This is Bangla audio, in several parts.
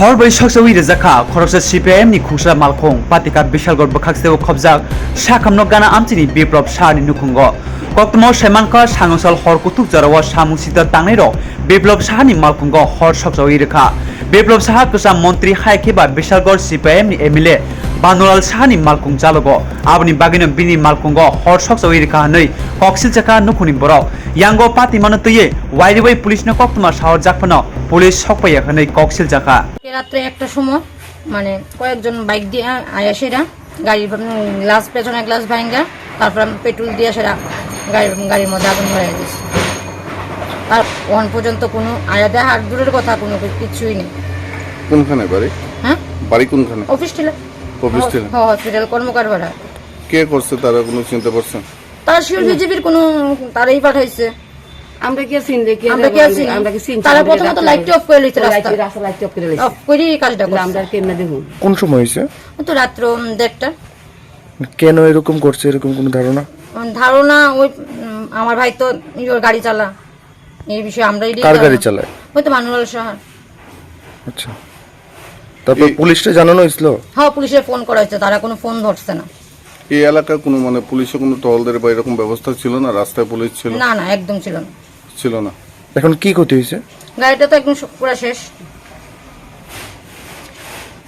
Horbai Sokchawi Rwjakkha Khoroksa CPM ni Khusra Malkhung Patika Bishalgor Bakhakseo Khobjak Shakamno Gana Amchini Biplop Shani Nukhungo Koktmo Shemanka Sangosal Horkutuk Jarawa Samung Sitra Tangnairok Biplop Shani Malkhungo Hor Sokchawi Rekha Biplop Saha Kusa Montri Haikeba Bishalgor CPM ni MLA Banural Shani Malkhung Jalogo Abni Bagino Bini Malkhungo Hor Sokchawi Rekha Nei Koksilchaka Nukhuni Borok Yango Pati Manatuye Waidiwai Police no Koktma Shahor Jakpano Police Sokpai Hanei Koksilchaka রাত্রে একটা সময় মানে কয়েকজন বাইক দিয়ে আয়াসেরা গ্লাস পেছনে গ্লাস ভাঙা তারপর পেট্রোল দিয়ে সেরা গাড়ির মধ্যে আগুন ধরে গেছে আর ওখান পর্যন্ত কোনো আয়াদা হাত দূরের কথা কোনো কিছুই নেই। কোনখানে বাড়ি? হ্যাঁ বাড়ি কোনখানে? অফিস ছিল হসপিটাল কর্মকার ভাড়া। কে করছে তারা কোনো চিন্তা করছেন? তারা শিওর বিজেপির কোনো তারাই পাঠাইছে। আমরা কি চিনি দেখি আমরা কি চিনি তারা প্রথমত লাইট অফ করে লইতে রাস্তা লাইট অফ করে লইছে অফ করি কাজটা করছে। আমরা কেমনে দেখুন কোন সময় হইছে? তো রাত্র 1:30টা। কেন এরকম করছে এরকম কোনো ধারণা ওই আমার ভাই তো নিজের গাড়ি চালা এই বিষয়ে আমরা কার গাড়ি চালায়? ওই তো মানুরাল শহর। আচ্ছা তারপর পুলিশে জানানো হইছিল? হ্যাঁ পুলিশে ফোন করা হয়েছে তারা কোনো ফোন ধরছে না। এই এলাকায় কোনো মানে পুলিশে কোনো টহলদারি বা এরকম ব্যবস্থা ছিল না? রাস্তায় পুলিশ ছিল না না একদম ছিল না। ছিল না। এখন কি ক্ষতি হয়েছে? গাড়িটা তো একদম পুরো শেষ।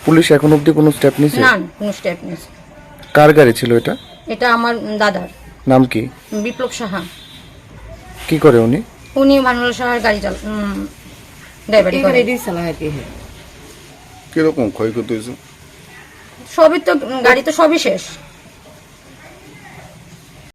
পুলিশ এখন অবধি কোনো স্টেপ নিছে? না কোনো স্টেপ নিছে। কার গাড়ি ছিল এটা? এটা আমার দাদার। নাম কি? বিপ্লব সাহা। কি করে উনি? উনি মানুরাল শহর গাড়ি ড্রাইভারি করে। এই চালায় কি কিরকম ক্ষয়ক্ষতি হয়েছে? সবই তো গাড়ি তো সবই শেষ।